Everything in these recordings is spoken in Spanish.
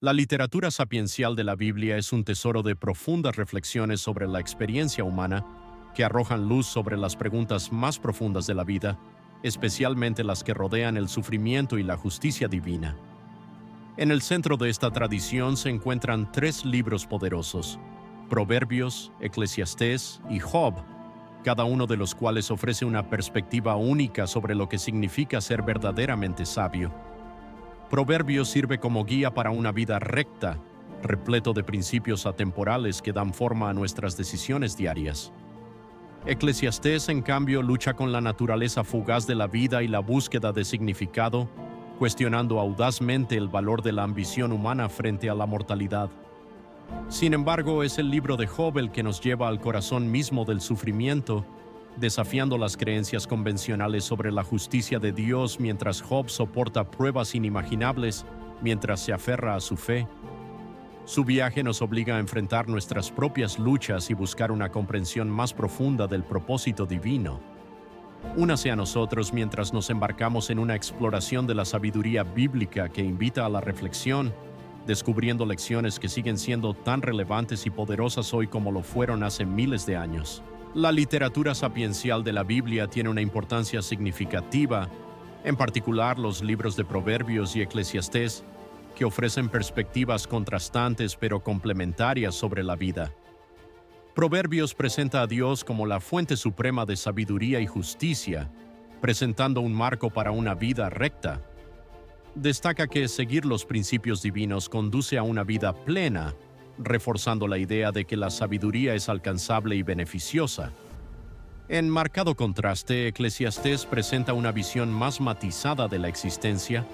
La literatura sapiencial de la Biblia es un tesoro de profundas reflexiones sobre la experiencia humana que arrojan luz sobre las preguntas más profundas de la vida, especialmente las que rodean el sufrimiento y la justicia divina. En el centro de esta tradición se encuentran tres libros poderosos: Proverbios, Eclesiastés y Job, cada uno de los cuales ofrece una perspectiva única sobre lo que significa ser verdaderamente sabio. Proverbios sirve como guía para una vida recta, repleto de principios atemporales que dan forma a nuestras decisiones diarias. Eclesiastés, en cambio, lucha con la naturaleza fugaz de la vida y la búsqueda de significado, cuestionando audazmente el valor de la ambición humana frente a la mortalidad. Sin embargo, es el libro de Job el que nos lleva al corazón mismo del sufrimiento, desafiando las creencias convencionales sobre la justicia de Dios mientras Job soporta pruebas inimaginables mientras se aferra a su fe. Su viaje nos obliga a enfrentar nuestras propias luchas y buscar una comprensión más profunda del propósito divino. Únase a nosotros mientras nos embarcamos en una exploración de la sabiduría bíblica que invita a la reflexión, descubriendo lecciones que siguen siendo tan relevantes y poderosas hoy como lo fueron hace miles de años. La literatura sapiencial de la Biblia tiene una importancia significativa, en particular los libros de Proverbios y Eclesiastés, que ofrecen perspectivas contrastantes pero complementarias sobre la vida. Proverbios presenta a Dios como la fuente suprema de sabiduría y justicia, presentando un marco para una vida recta. Destaca que seguir los principios divinos conduce a una vida plena, reforzando la idea de que la sabiduría es alcanzable y beneficiosa. En marcado contraste, Eclesiastés presenta una visión más matizada de la existencia,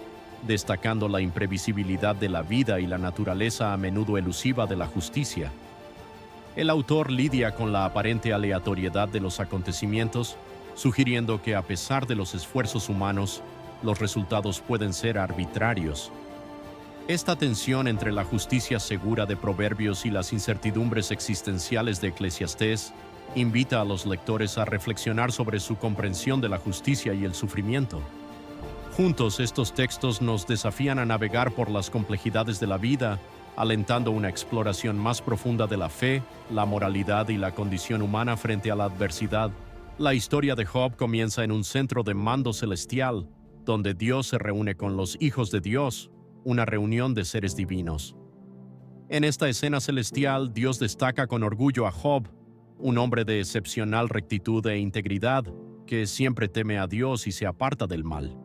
destacando la imprevisibilidad de la vida y la naturaleza a menudo elusiva de la justicia. El autor lidia con la aparente aleatoriedad de los acontecimientos, sugiriendo que a pesar de los esfuerzos humanos, los resultados pueden ser arbitrarios. Esta tensión entre la justicia segura de Proverbios y las incertidumbres existenciales de Eclesiastés invita a los lectores a reflexionar sobre su comprensión de la justicia y el sufrimiento. Juntos, estos textos nos desafían a navegar por las complejidades de la vida, alentando una exploración más profunda de la fe, la moralidad y la condición humana frente a la adversidad. La historia de Job comienza en un centro de mando celestial, donde Dios se reúne con los hijos de Dios, una reunión de seres divinos. En esta escena celestial, Dios destaca con orgullo a Job, un hombre de excepcional rectitud e integridad, que siempre teme a Dios y se aparta del mal.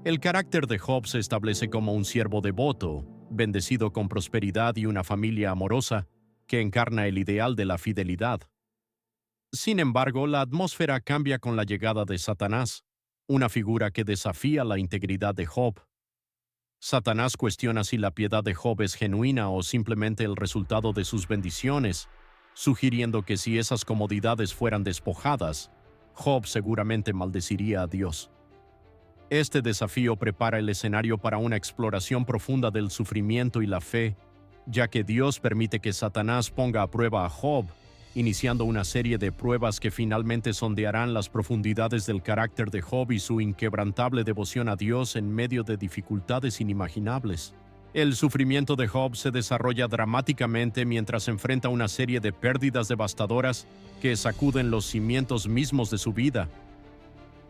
El carácter de Job se establece como un siervo devoto, bendecido con prosperidad y una familia amorosa, que encarna el ideal de la fidelidad. Sin embargo, la atmósfera cambia con la llegada de Satanás, una figura que desafía la integridad de Job. Satanás cuestiona si la piedad de Job es genuina o simplemente el resultado de sus bendiciones, sugiriendo que si esas comodidades fueran despojadas, Job seguramente maldeciría a Dios. Este desafío prepara el escenario para una exploración profunda del sufrimiento y la fe, ya que Dios permite que Satanás ponga a prueba a Job, iniciando una serie de pruebas que finalmente sondearán las profundidades del carácter de Job y su inquebrantable devoción a Dios en medio de dificultades inimaginables. El sufrimiento de Job se desarrolla dramáticamente mientras enfrenta una serie de pérdidas devastadoras que sacuden los cimientos mismos de su vida.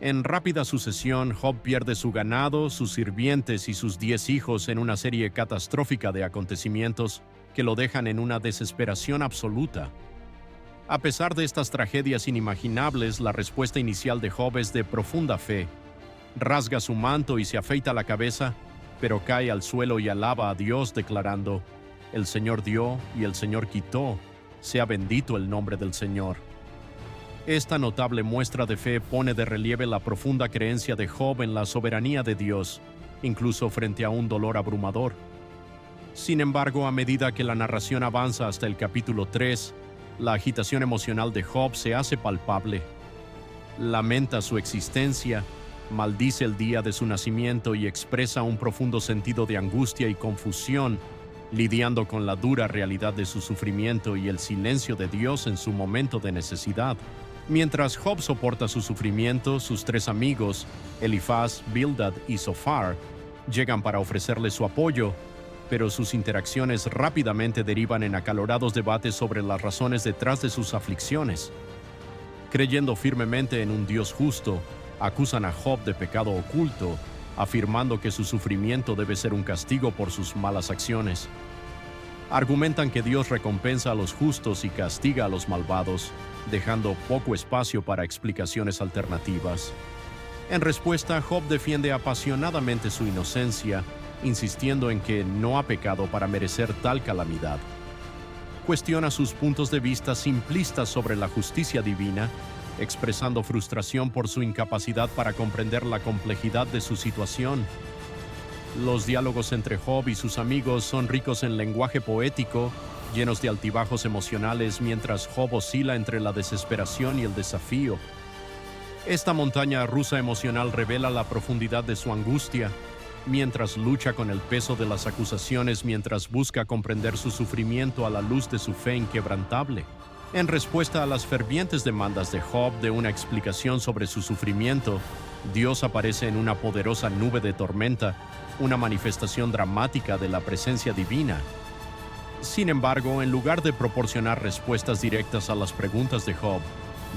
En rápida sucesión, Job pierde su ganado, sus sirvientes y sus 10 hijos en una serie catastrófica de acontecimientos que lo dejan en una desesperación absoluta. A pesar de estas tragedias inimaginables, la respuesta inicial de Job es de profunda fe. Rasga su manto y se afeita la cabeza, pero cae al suelo y alaba a Dios declarando: «El Señor dio y el Señor quitó, sea bendito el nombre del Señor». Esta notable muestra de fe pone de relieve la profunda creencia de Job en la soberanía de Dios, incluso frente a un dolor abrumador. Sin embargo, a medida que la narración avanza hasta el capítulo 3, la agitación emocional de Job se hace palpable. Lamenta su existencia, maldice el día de su nacimiento y expresa un profundo sentido de angustia y confusión, lidiando con la dura realidad de su sufrimiento y el silencio de Dios en su momento de necesidad. Mientras Job soporta su sufrimiento, sus 3 amigos, Elifaz, Bildad y Zofar, llegan para ofrecerle su apoyo, pero sus interacciones rápidamente derivan en acalorados debates sobre las razones detrás de sus aflicciones. Creyendo firmemente en un Dios justo, acusan a Job de pecado oculto, afirmando que su sufrimiento debe ser un castigo por sus malas acciones. Argumentan que Dios recompensa a los justos y castiga a los malvados, dejando poco espacio para explicaciones alternativas. En respuesta, Job defiende apasionadamente su inocencia, insistiendo en que no ha pecado para merecer tal calamidad. Cuestiona sus puntos de vista simplistas sobre la justicia divina, expresando frustración por su incapacidad para comprender la complejidad de su situación. Los diálogos entre Job y sus amigos son ricos en lenguaje poético, llenos de altibajos emocionales mientras Job oscila entre la desesperación y el desafío. Esta montaña rusa emocional revela la profundidad de su angustia, mientras lucha con el peso de las acusaciones mientras busca comprender su sufrimiento a la luz de su fe inquebrantable. En respuesta a las fervientes demandas de Job de una explicación sobre su sufrimiento, Dios aparece en una poderosa nube de tormenta, una manifestación dramática de la presencia divina. Sin embargo, en lugar de proporcionar respuestas directas a las preguntas de Job,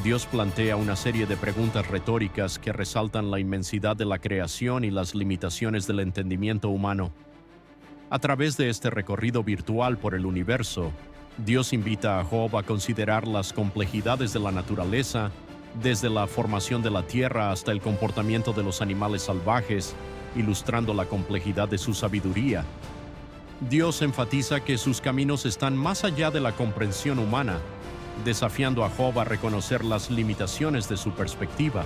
Dios plantea una serie de preguntas retóricas que resaltan la inmensidad de la creación y las limitaciones del entendimiento humano. A través de este recorrido virtual por el universo, Dios invita a Job a considerar las complejidades de la naturaleza, desde la formación de la tierra hasta el comportamiento de los animales salvajes, ilustrando la complejidad de su sabiduría. Dios enfatiza que sus caminos están más allá de la comprensión humana, desafiando a Job a reconocer las limitaciones de su perspectiva.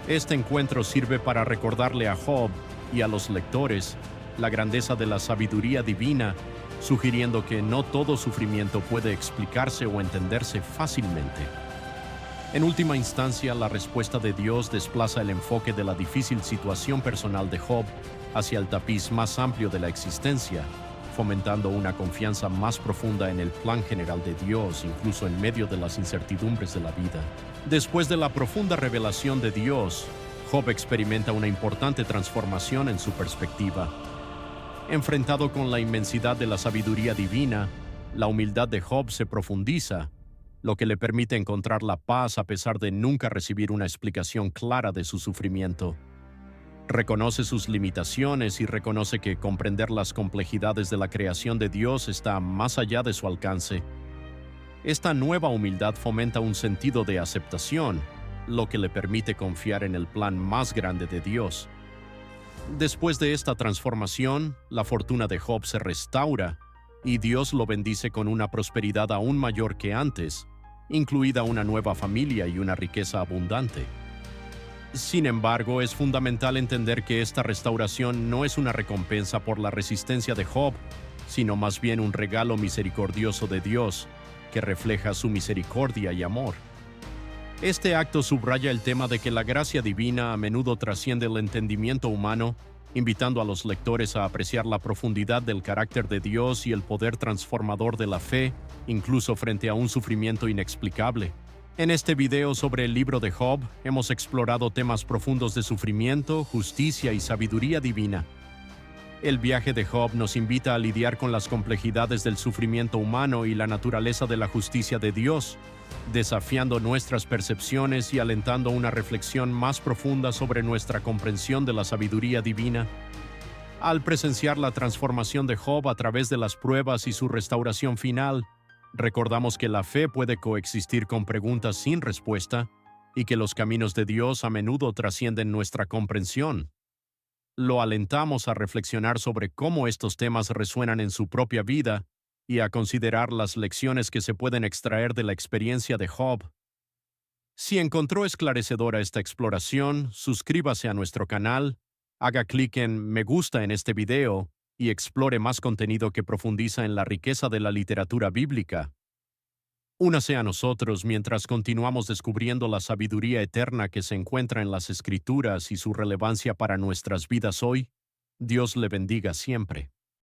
Este encuentro sirve para recordarle a Job y a los lectores la grandeza de la sabiduría divina, sugiriendo que no todo sufrimiento puede explicarse o entenderse fácilmente. En última instancia, la respuesta de Dios desplaza el enfoque de la difícil situación personal de Job hacia el tapiz más amplio de la existencia, fomentando una confianza más profunda en el plan general de Dios, incluso en medio de las incertidumbres de la vida. Después de la profunda revelación de Dios, Job experimenta una importante transformación en su perspectiva. Enfrentado con la inmensidad de la sabiduría divina, la humildad de Job se profundiza, lo que le permite encontrar la paz a pesar de nunca recibir una explicación clara de su sufrimiento. Reconoce sus limitaciones y reconoce que comprender las complejidades de la creación de Dios está más allá de su alcance. Esta nueva humildad fomenta un sentido de aceptación, lo que le permite confiar en el plan más grande de Dios. Después de esta transformación, la fortuna de Job se restaura y Dios lo bendice con una prosperidad aún mayor que antes, incluida una nueva familia y una riqueza abundante. Sin embargo, es fundamental entender que esta restauración no es una recompensa por la resistencia de Job, sino más bien un regalo misericordioso de Dios, que refleja su misericordia y amor. Este acto subraya el tema de que la gracia divina a menudo trasciende el entendimiento humano, invitando a los lectores a apreciar la profundidad del carácter de Dios y el poder transformador de la fe, incluso frente a un sufrimiento inexplicable. En este video sobre el libro de Job, hemos explorado temas profundos de sufrimiento, justicia y sabiduría divina. El viaje de Job nos invita a lidiar con las complejidades del sufrimiento humano y la naturaleza de la justicia de Dios, desafiando nuestras percepciones y alentando una reflexión más profunda sobre nuestra comprensión de la sabiduría divina. Al presenciar la transformación de Job a través de las pruebas y su restauración final, recordamos que la fe puede coexistir con preguntas sin respuesta y que los caminos de Dios a menudo trascienden nuestra comprensión. Lo alentamos a reflexionar sobre cómo estos temas resuenan en su propia vida y a considerar las lecciones que se pueden extraer de la experiencia de Job. Si encontró esclarecedora esta exploración, suscríbase a nuestro canal, haga clic en Me gusta en este video y explore más contenido que profundiza en la riqueza de la literatura bíblica. Únase a nosotros mientras continuamos descubriendo la sabiduría eterna que se encuentra en las Escrituras y su relevancia para nuestras vidas hoy. Dios le bendiga siempre.